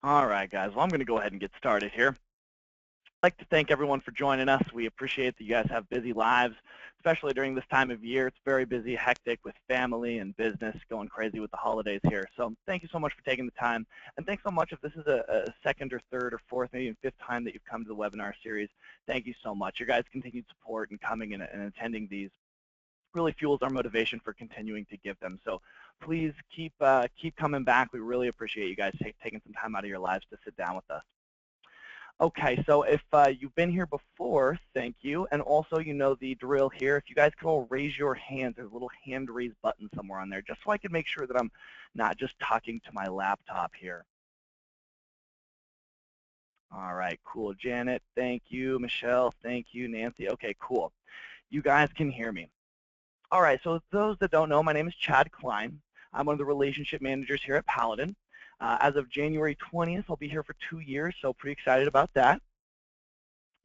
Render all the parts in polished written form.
All right, guys. Well, I'm going to go ahead and get started here. I'd like to thank everyone for joining us. We appreciate that you guys have busy lives, especially during this time of year. It's very busy, hectic with family and business, going crazy with the holidays here. So thank you so much for taking the time. And thanks so much if this is a second or third or fourth, maybe even fifth time that you've come to the webinar series. Thank you so much. Your guys' continued support and coming and attending these really fuels our motivation for continuing to give them. So please keep coming back. We really appreciate you guys taking some time out of your lives to sit down with us. Okay, so if you've been here before, thank you. And also, you know the drill here. If you guys could all raise your hands, there's a little hand raise button somewhere on there, just so I can make sure that I'm not just talking to my laptop here. All right, cool. Janet, thank you. Michelle, thank you. Nancy, okay, cool. You guys can hear me. All right, so those that don't know, my name is Chad Klein. I'm one of the relationship managers here at Paladin. As of January 20th, I'll be here for 2 years, so pretty excited about that.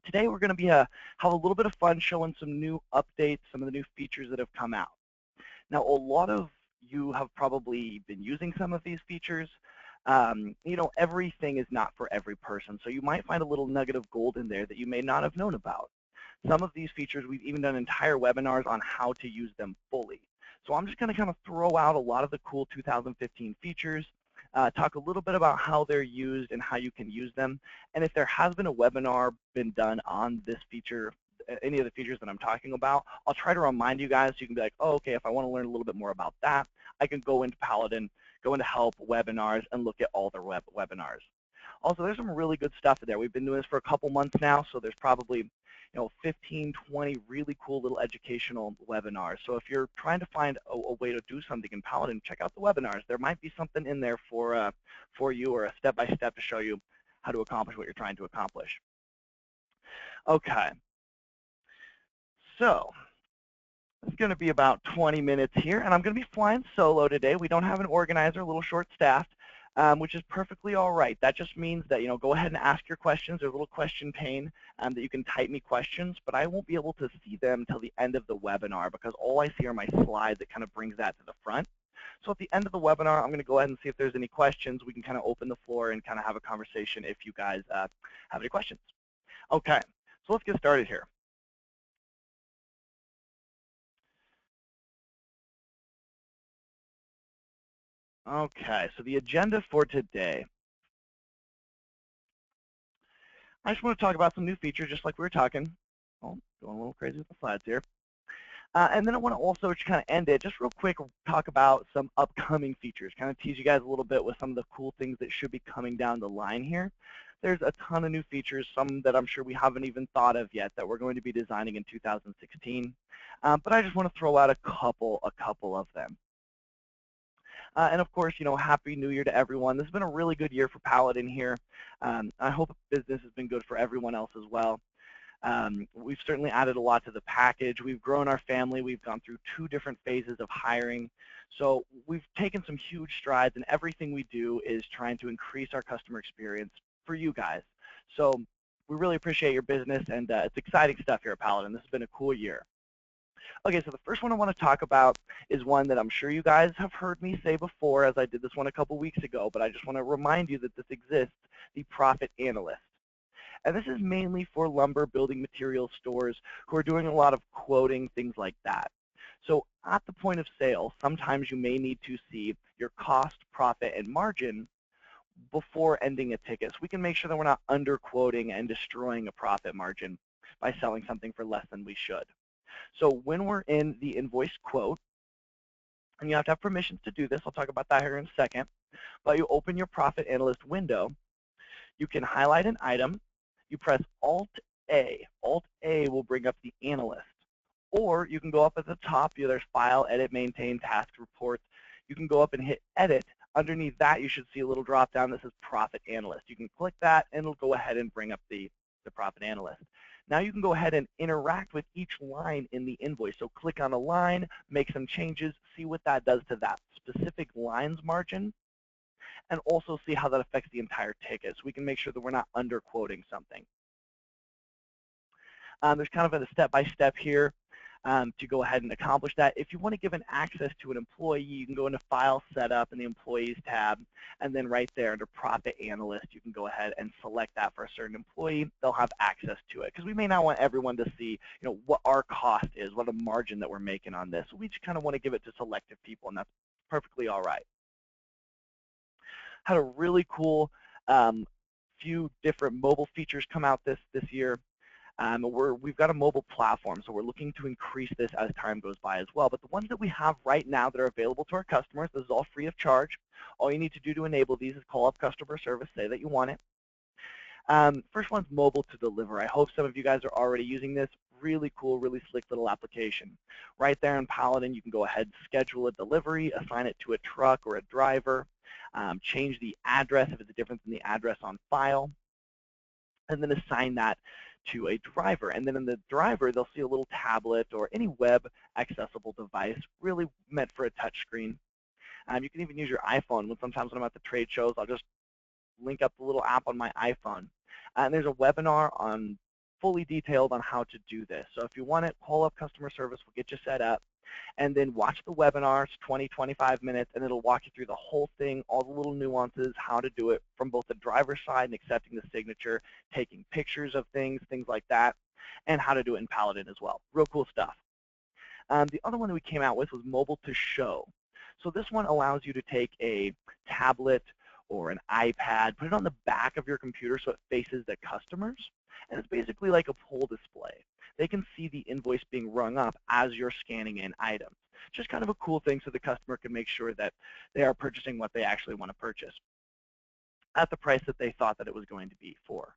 Today we're going to be have a little bit of fun showing some new updates, some of the new features that have come out. Now, a lot of you have probably been using some of these features. You know, everything is not for every person, so you might find a little nugget of gold in there that you may not have known about. Some of these features, we've even done entire webinars on how to use them fully. So I'm just going to kind of throw out a lot of the cool 2015 features, talk a little bit about how they're used and how you can use them. And if there has been a webinar been done on this feature, any of the features that I'm talking about, I'll try to remind you guys so you can be like, oh, okay, if I want to learn a little bit more about that, I can go into Paladin, go into help, webinars, and look at all the webinars. Also, there's some really good stuff in there. We've been doing this for a couple months now, so there's probably 15, 20 really cool little educational webinars. So if you're trying to find a way to do something in Paladin, check out the webinars. There might be something in there for you, or a step-by-step to show you how to accomplish what you're trying to accomplish. Okay. So it's going to be about 20 minutes here, and I'm going to be flying solo today. We don't have an organizer, a little short-staffed, which is perfectly all right. That just means that, go ahead and ask your questions. There's a little question pane that you can type me questions, but I won't be able to see them until the end of the webinar because all I see are my slides that kind of brings that to the front. So at the end of the webinar, I'm going to go ahead and see if there's any questions. We can kind of open the floor and kind of have a conversation if you guys have any questions. Okay, so let's get started here. Okay, so the agenda for today. I just want to talk about some new features, just like we were talking. Oh, going a little crazy with the slides here. And then I want to also just kind of end it, just real quick, talk about some upcoming features, kind of tease you guys a little bit with some of the cool things that should be coming down the line here. There's a ton of new features, some that I'm sure we haven't even thought of yet that we're going to be designing in 2016. But I just want to throw out a couple of them. And of course, Happy New Year to everyone. This has been a really good year for Paladin here. I hope business has been good for everyone else as well. We've certainly added a lot to the package. We've grown our family. We've gone through 2 different phases of hiring. So we've taken some huge strides, and everything we do is trying to increase our customer experience for you guys. So we really appreciate your business, and it's exciting stuff here at Paladin. This has been a cool year. Okay, so the first one I want to talk about is one that I'm sure you guys have heard me say before, as I did this one a couple weeks ago, but I just want to remind you that this exists, the Profit Analyst. And this is mainly for lumber building materials stores who are doing a lot of quoting, things like that. So at the point of sale, sometimes you may need to see your cost, profit, and margin before ending a ticket. So we can make sure that we're not underquoting and destroying a profit margin by selling something for less than we should. So when we're in the invoice quote, and you have to have permissions to do this, I'll talk about that here in a second, but you open your Profit Analyst window, you can highlight an item, you press Alt-A. Alt-A will bring up the analyst. Or you can go up at the top, there's File, Edit, Maintain, Task, Reports. You can go up and hit Edit. Underneath that, you should see a little drop down that says Profit Analyst. You can click that, and it'll go ahead and bring up the Profit Analyst. Now you can go ahead and interact with each line in the invoice. So click on a line, make some changes, see what that does to that specific line's margin, and also see how that affects the entire ticket. So we can make sure that we're not underquoting something. There's kind of a step-by-step here. to go ahead and accomplish that. If you want to give an access to an employee, you can go into File Setup in the Employees tab, and then right there under Profit Analyst, you can go ahead and select that for a certain employee. They'll have access to it because we may not want everyone to see, what our cost is, what a margin that we're making on this. So we just kind of want to give it to selective people, and that's perfectly all right. Had a really cool few different mobile features come out this year. We've got a mobile platform, so we're looking to increase this as time goes by as well. But the ones that we have right now that are available to our customers, this is all free of charge. All you need to do to enable these is call up customer service, say that you want it. First one's mobile to deliver. I hope some of you guys are already using this. Really cool, really slick little application. Right there in Paladin, you can go ahead and schedule a delivery, assign it to a truck or a driver, change the address if it's different than the address on file, and then assign that to a driver. And then in the driver, they'll see a little tablet or any web accessible device, really meant for a touch screen. You can even use your iPhone. Sometimes when I'm at the trade shows, I'll just link up the little app on my iPhone. And there's a webinar on fully detailed on how to do this. So if you want it, call up customer service. We'll get you set up. And then watch the webinar. It's 20, 25 minutes, and it'll walk you through the whole thing, all the little nuances, how to do it from both the driver's side and accepting the signature, taking pictures of things like that, and how to do it in Paladin as well. Real cool stuff. The other one that we came out with was mobile to show. So this one allows you to take a tablet or an iPad, put it on the back of your computer so it faces the customers, and it's basically like a pull display. They can see the invoice being rung up as you're scanning in items. Just kind of a cool thing so the customer can make sure that they are purchasing what they actually want to purchase at the price that they thought that it was going to be for.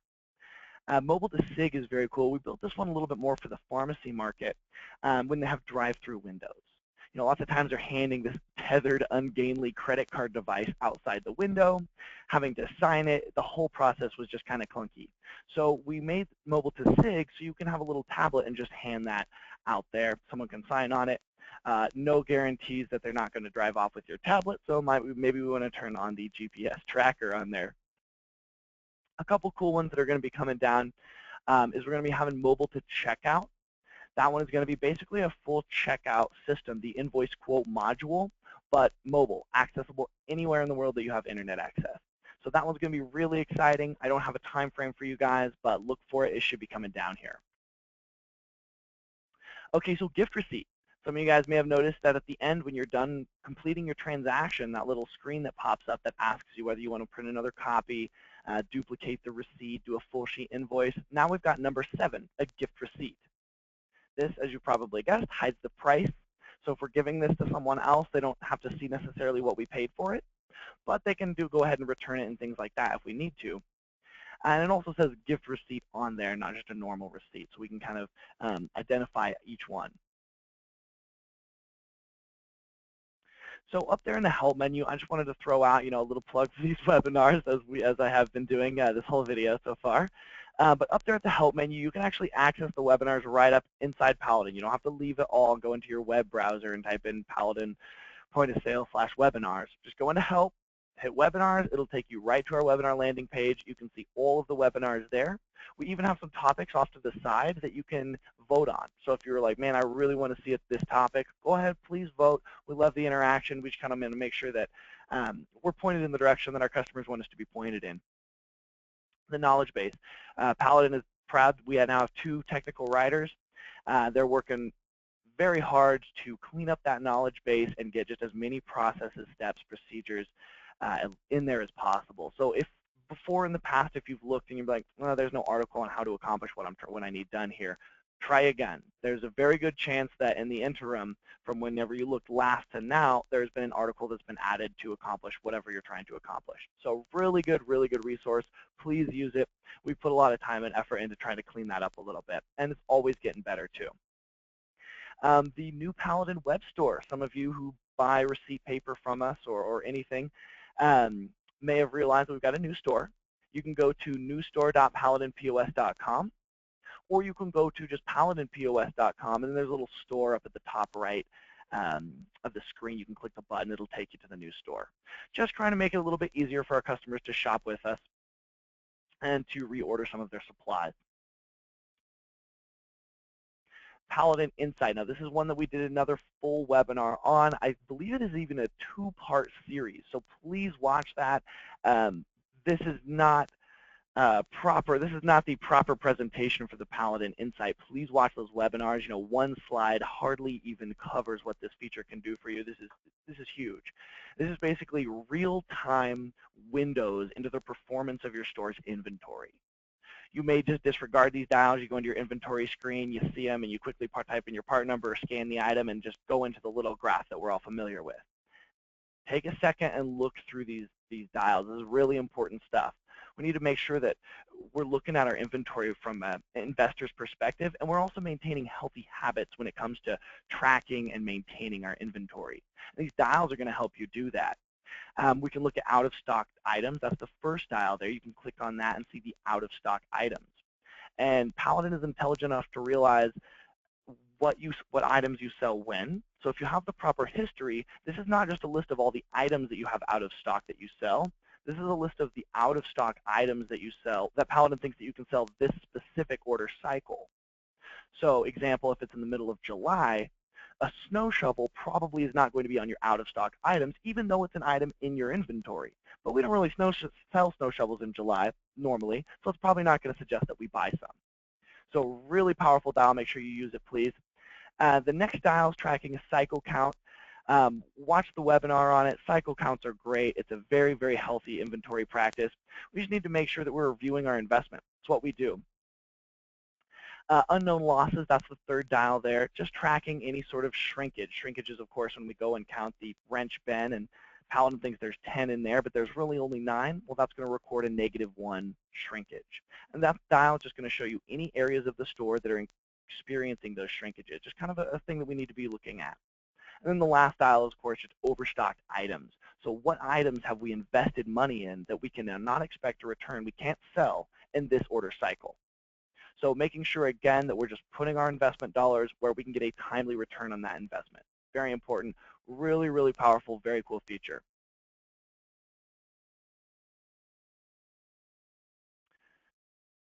Mobile to SIG is very cool. We built this one a little bit more for the pharmacy market when they have drive-through windows. Lots of times they're handing this tethered, ungainly credit card device outside the window, having to sign it. The whole process was just kind of clunky. So we made mobile to SIG so you can have a little tablet and just hand that out there. Someone can sign on it. No guarantees that they're not going to drive off with your tablet, so maybe we want to turn on the GPS tracker on there. A couple cool ones that are going to be coming down is we're going to be having mobile to checkout. That one is going to be basically a full checkout system, the invoice quote module, but mobile, accessible anywhere in the world that you have internet access. So that one's going to be really exciting. I don't have a time frame for you guys, but look for it. It should be coming down here. Okay, so gift receipt. Some of you guys may have noticed that at the end when you're done completing your transaction, that little screen that pops up that asks you whether you want to print another copy, duplicate the receipt, do a full sheet invoice. Now we've got number 7, a gift receipt. This, as you probably guessed, hides the price. So if we're giving this to someone else, they don't have to see necessarily what we paid for it, but they can go ahead and return it and things like that if we need to. And it also says gift receipt on there, not just a normal receipt, so we can kind of identify each one. So up there in the help menu, I just wanted to throw out, a little plug for these webinars as I have been doing this whole video so far. But up there at the help menu, you can actually access the webinars right up inside Paladin. You don't have to leave it all and go into your web browser and type in Paladin Point of Sale /webinars. Just go into help, hit webinars. It'll take you right to our webinar landing page. You can see all of the webinars there. We even have some topics off to the side that you can vote on. So if you're like, man, I really want to see this topic, go ahead, please vote. We love the interaction. We just kind of want to make sure that we're pointed in the direction that our customers want us to be pointed in. The knowledge base. Paladin is proud. We now have 2 technical writers. They're working very hard to clean up that knowledge base and get just as many processes, steps, procedures in there as possible. So if before in the past, if you've looked and you're like, well, there's no article on how to accomplish what I need done here, try again. There's a very good chance that in the interim, from whenever you looked last to now, there's been an article that's been added to accomplish whatever you're trying to accomplish. So really good resource. Please use it. We put a lot of time and effort into trying to clean that up a little bit, and it's always getting better too. The new Paladin web store. Some of you who buy receipt paper from us or anything may have realized that we've got a new store. You can go to newstore.paladinpos.com, or you can go to just paladinpos.com, and there's a little store up at the top right of the screen. You can click the button. It'll take you to the new store. Just trying to make it a little bit easier for our customers to shop with us and to reorder some of their supplies. Paladin Insight. Now, this is one that we did another full webinar on. I believe it is even a two-part series, so please watch that. This is not This is not the proper presentation for the Paladin Insight. Please watch those webinars. You know, one slide hardly even covers what this feature can do for you. This is huge. This is basically real-time windows into the performance of your store's inventory. You may just disregard these dials. You go into your inventory screen, you see them, and you quickly type in your part number or scan the item and just go into the little graph that we're all familiar with. Take a second and look through these dials. This is really important stuff. We need to make sure that we're looking at our inventory from an investor's perspective, and we're also maintaining healthy habits when it comes to tracking and maintaining our inventory. And these dials are going to help you do that. We can look at out-of-stock items. That's the first dial there. You can click on that and see the out-of-stock items. And Paladin is intelligent enough to realize what items you sell when. So if you have the proper history, this is not just a list of all the items that you have out of stock that you sell. This is a list of the out-of-stock items that you sell, that Paladin thinks that you can sell this specific order cycle. So example, if it's in the middle of July, a snow shovel probably is not going to be on your out-of-stock items, even though it's an item in your inventory. But we don't really sell snow shovels in July normally, so it's probably not going to suggest that we buy some. So really powerful dial. Make sure you use it, please. The next dial is tracking a cycle count. Watch the webinar on it. Cycle counts are great. It's a very, very healthy inventory practice. We just need to make sure that we're reviewing our investment. It's what we do. Unknown losses, that's the third dial there. Just tracking any sort of shrinkage. Shrinkage is, of course, when we go and count the wrench bin, and Paladin thinks there's 10 in there, but there's really only 9. Well, that's going to record a -1 shrinkage. And that dial is just going to show you any areas of the store that are experiencing those shrinkages. Just kind of a thing that we need to be looking at. And then the last dial is, of course, just overstocked items. So what items have we invested money in that we can not expect a return, we can't sell in this order cycle? So making sure, again, that we're just putting our investment dollars where we can get a timely return on that investment. Very important. Really, really powerful, very cool feature.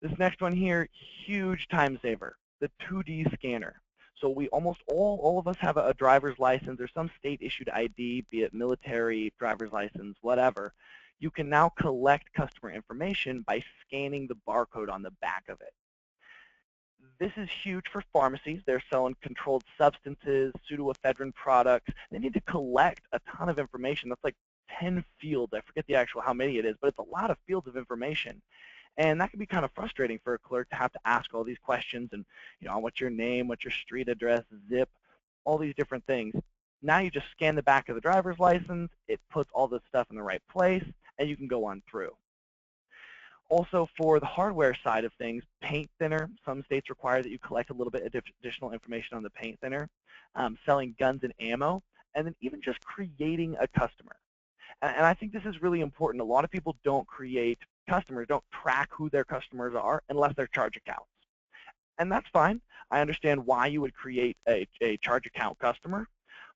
This next one here, huge time saver, the 2D scanner. So we almost all of us have a driver's license or some state-issued ID, be it military, driver's license, whatever. You can now collect customer information by scanning the barcode on the back of it. This is huge for pharmacies. They're selling controlled substances, pseudoephedrine products. They need to collect a ton of information. That's like 10 fields. I forget the actual how many it is, but it's a lot of fields of information. And that can be kind of frustrating for a clerk to have to ask all these questions and, you know, what's your name, what's your street address, zip, all these different things. Now you just scan the back of the driver's license. It puts all this stuff in the right place, and you can go on through. Also, for the hardware side of things, paint thinner. Some states require that you collect a little bit of additional information on the paint thinner. Selling guns and ammo, and then even just creating a customer. And I think this is really important. A lot of people don't create customers, don't track who their customers are unless they're charge accounts. And that's fine. I understand why you would create a charge account customer,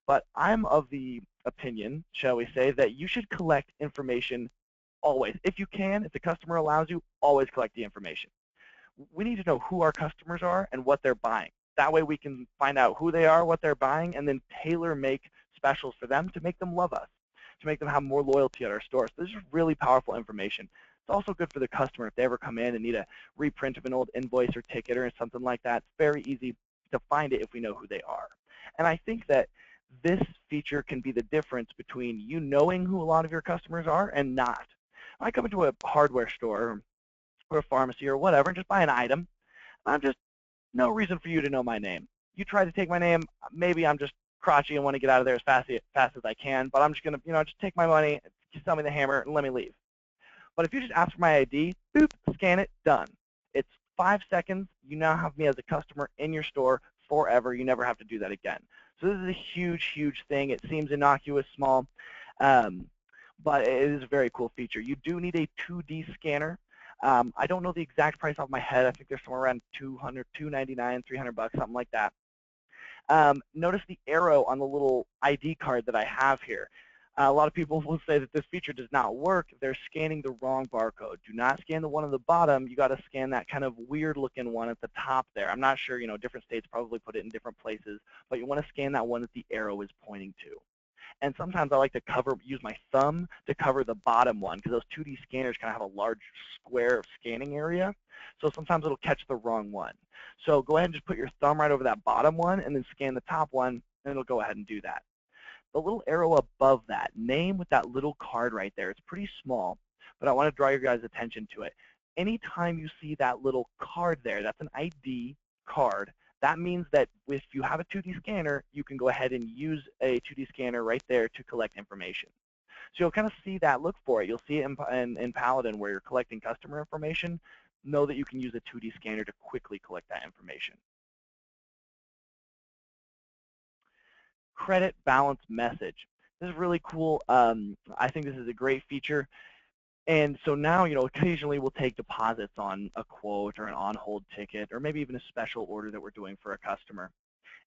but I'm of the opinion, shall we say, that you should collect information always. If you can, if the customer allows you, always collect the information. We need to know who our customers are and what they're buying. That way we can find out who they are, what they're buying, and then tailor-make specials for them to make them love us, to make them have more loyalty at our stores. So this is really powerful information. It's also good for the customer if they ever come in and need a reprint of an old invoice or ticket or something like that. It's very easy to find it if we know who they are. And I think that this feature can be the difference between you knowing who a lot of your customers are and not. I come into a hardware store or a pharmacy or whatever and just buy an item. I'm just no reason for you to know my name. You try to take my name, maybe I'm just crotchety and want to get out of there as fast as I can, but I'm just going to, just take my money, sell me the hammer, and let me leave. But if you just ask for my ID, boop, scan it, done. It's 5 seconds. You now have me as a customer in your store forever. You never have to do that again. So this is a huge, huge thing. It seems innocuous, small, but it is a very cool feature. You do need a 2D scanner. I don't know the exact price off my head. I think they're somewhere around $200, $299, $300, something like that. Notice the arrow on the little ID card that I have here. A lot of people will say that this feature does not work. They're scanning the wrong barcode. Do not scan the one on the bottom. You got to scan that kind of weird-looking one at the top there. I'm not sure, different states probably put it in different places, but you want to scan that one that the arrow is pointing to. And sometimes I like to use my thumb to cover the bottom one because those 2D scanners kind of have a large square of scanning area. So sometimes it'll catch the wrong one. So go ahead and just put your thumb right over that bottom one and then scan the top one, and it'll go ahead and do that. The little arrow above that, name with that little card right there, it's pretty small, but I want to draw your guys' attention to it. Anytime you see that little card there, that's an ID card. That means that if you have a 2D scanner, you can go ahead and use a 2D scanner right there to collect information. So you'll kind of see that, look for it. You'll see it in Paladin where you're collecting customer information. Know that you can use a 2D scanner to quickly collect that information. Credit balance message. This is really cool. I think this is a great feature. And so now, occasionally we'll take deposits on a quote or an on-hold ticket or maybe even a special order that we're doing for a customer.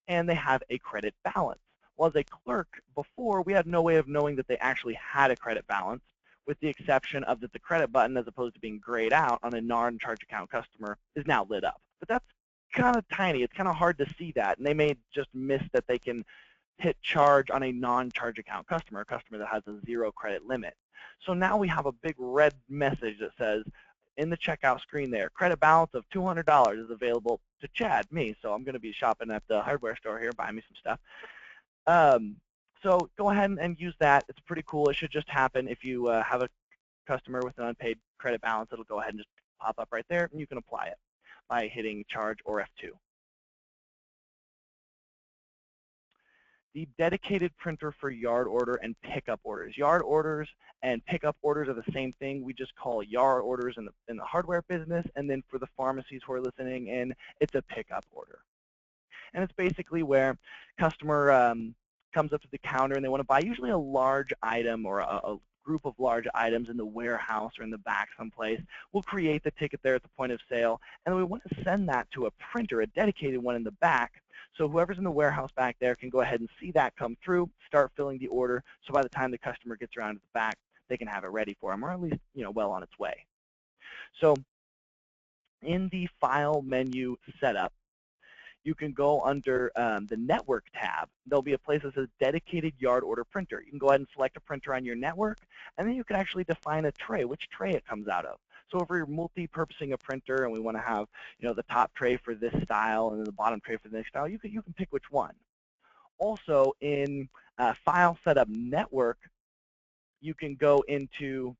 And they have a credit balance. Well, as a clerk, before, we had no way of knowing that they actually had a credit balance, with the exception of that the credit button, as opposed to being grayed out on a non-charge account customer, is now lit up. But that's kind of tiny. It's kind of hard to see that. And they may just miss that they can hit charge on a non-charge account customer, a customer that has a 0 credit limit. So now we have a big red message that says, in the checkout screen there, credit balance of $200 is available to Chad, me. So I'm going to be shopping at the hardware store here, buying me some stuff. So go ahead and use that. It's pretty cool. It should just happen if you have a customer with an unpaid credit balance. It'll go ahead and just pop up right there, and you can apply it by hitting charge or F2. The dedicated printer for yard order and pickup orders. Yard orders and pickup orders are the same thing. We just call yard orders in the hardware business, and then for the pharmacies who are listening in, it's a pickup order. And it's basically where customer comes up to the counter and they want to buy usually a large item or a group of large items in the warehouse or in the back someplace. We'll create the ticket there at the point of sale, and then we want to send that to a printer, a dedicated one in the back, so whoever's in the warehouse back there can go ahead and see that come through, start filling the order, so by the time the customer gets around to the back, they can have it ready for them, or at least, well on its way. So in the File menu setup, you can go under the Network tab. There'll be a place that says Dedicated Yard Order Printer. You can go ahead and select a printer on your network, and then you can actually define a tray, which tray it comes out of. So if we're multi-purposing a printer and we want to have, the top tray for this style and then the bottom tray for the next style, you can pick which one. Also, in File Setup Network, you can go into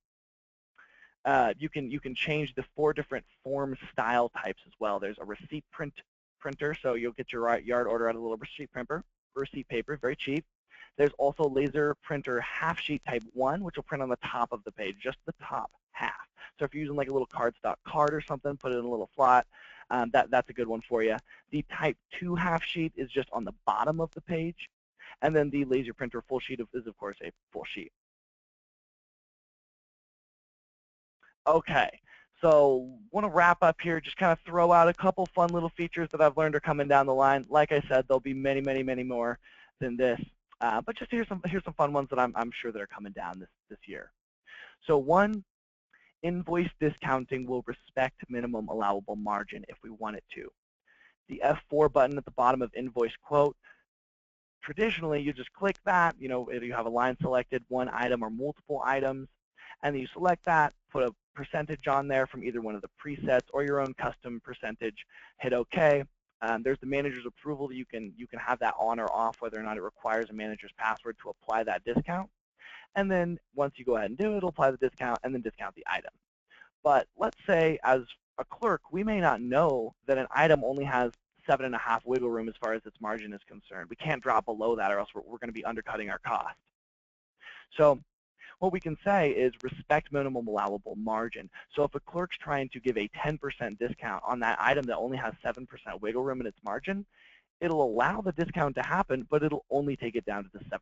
you can change the 4 different form style types as well. There's a receipt printer, so you'll get your yard order out of a little receipt paper, very cheap. There's also laser printer half sheet type 1, which will print on the top of the page, just the top half. So if you're using like a little cardstock card or something, put it in a little slot. That's a good one for you. The type 2 half sheet is just on the bottom of the page. And then the laser printer full sheet is, of course, a full sheet. Okay, so want to wrap up here, just kind of throw out a couple fun little features that I've learned are coming down the line. Like I said, there'll be many, many, many more than this. But just here's some fun ones that I'm sure that are coming down this year. So one, invoice discounting will respect minimum allowable margin if we want it to. The F4 button at the bottom of invoice quote, traditionally you just click that, if you have a line selected, one item or multiple items, and then you select that, put a percentage on there from either one of the presets or your own custom percentage, hit OK. There's the manager's approval that you can have that on or off, whether or not it requires a manager's password to apply that discount. And then once you go ahead and do it, it'll apply the discount and then discount the item. But let's say as a clerk, we may not know that an item only has 7.5 wiggle room as far as its margin is concerned. We can't drop below that or else we're going to be undercutting our cost. So what we can say is respect minimum allowable margin. So if a clerk's trying to give a 10% discount on that item that only has 7% wiggle room in its margin, it'll allow the discount to happen, but it'll only take it down to the 7%.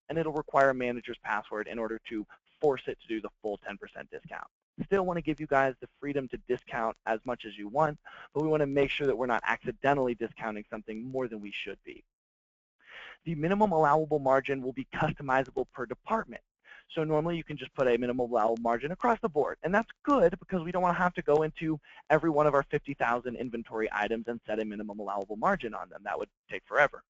And it'll require a manager's password in order to force it to do the full 10% discount. Still want to give you guys the freedom to discount as much as you want, but we want to make sure that we're not accidentally discounting something more than we should be. The minimum allowable margin will be customizable per department. So normally you can just put a minimal allowable margin across the board. And that's good because we don't want to have to go into every one of our 50,000 inventory items and set a minimum allowable margin on them. That would take forever.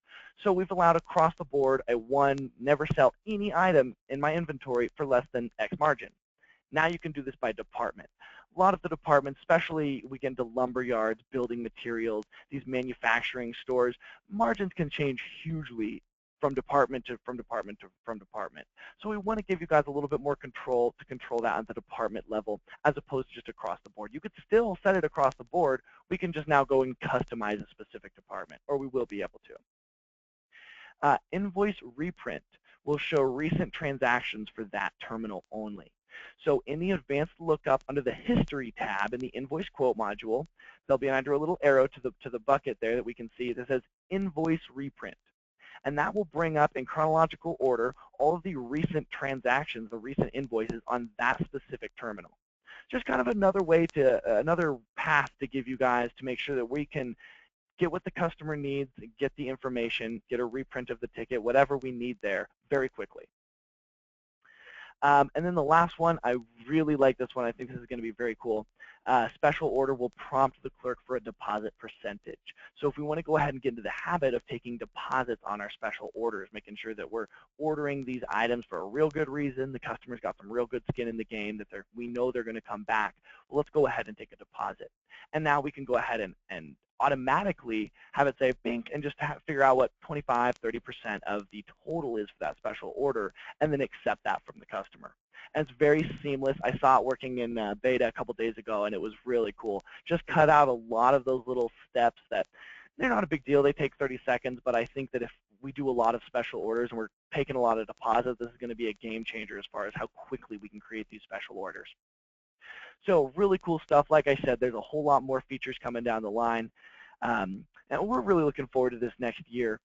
So we've allowed across the board a one, never sell any item in my inventory for less than X margin. Now you can do this by department. A lot of the departments, especially we get into lumber yards, building materials, these manufacturing stores, margins can change hugely from department to department. So we want to give you guys a little bit more control to control that at the department level as opposed to just across the board. You could still set it across the board. We can just now go and customize a specific department, or we will be able to. Invoice reprint will show recent transactions for that terminal only. So in the advanced lookup under the history tab in the invoice quote module, there'll be under a little arrow to the bucket there that we can see that says invoice reprint. And that will bring up in chronological order all of the recent transactions, the recent invoices on that specific terminal. Just kind of another way to, another path to give you guys to make sure that we can get what the customer needs, get the information, get a reprint of the ticket, whatever we need there very quickly. And then the last one, I really like this one. I think this is going to be very cool. Special order will prompt the clerk for a deposit percentage. So if we want to go ahead and get into the habit of taking deposits on our special orders, making sure that we're ordering these items for a real good reason, the customer's got some real good skin in the game, that we know they're going to come back, well, let's go ahead and take a deposit. And now we can go ahead and automatically have it say bink and just figure out what 25, 30% of the total is for that special order and then accept that from the customer. And it's very seamless. I saw it working in beta a couple days ago and it was really cool. Just cut out a lot of those little steps that they're not a big deal. They take 30 seconds, but I think that if we do a lot of special orders and we're taking a lot of deposits, this is going to be a game changer as far as how quickly we can create these special orders. So really cool stuff. Like I said, there's a whole lot more features coming down the line. And we're really looking forward to this next year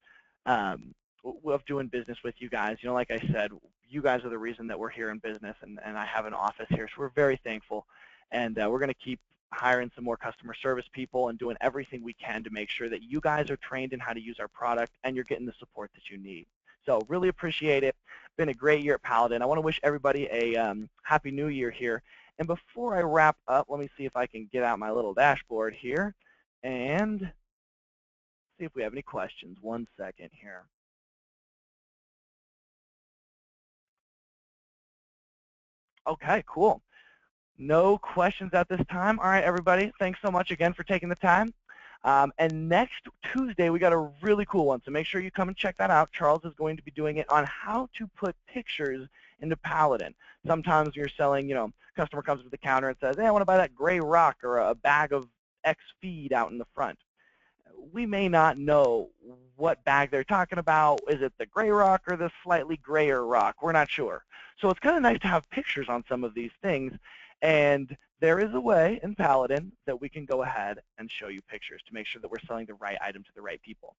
of doing business with you guys. You know, like I said, you guys are the reason that we're here in business, and I have an office here, so we're very thankful. And we're going to keep hiring some more customer service people and doing everything we can to make sure that you guys are trained in how to use our product and you're getting the support that you need. So really appreciate it. Been a great year at Paladin. I want to wish everybody a Happy New Year here. And before I wrap up, let me see if I can get out my little dashboard here and see if we have any questions. 1 second here. Okay, cool. No questions at this time. All right, everybody, thanks so much again for taking the time. And next Tuesday, we got a really cool one, so make sure you come and check that out. Charles is going to be doing it on how to put pictures into Paladin. Sometimes you're selling, you know, customer comes to the counter and says, hey, I want to buy that gray rock or a bag of X feed out in the front. We may not know what bag they're talking about. Is it the gray rock or the slightly grayer rock? We're not sure. So it's kind of nice to have pictures on some of these things. And there is a way in Paladin that we can go ahead and show you pictures to make sure that we're selling the right item to the right people.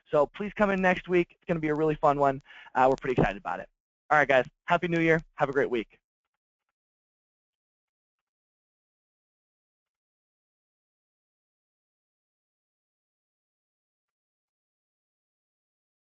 So please come in next week. It's going to be a really fun one. We're pretty excited about it. All right, guys. Happy New Year. Have a great week.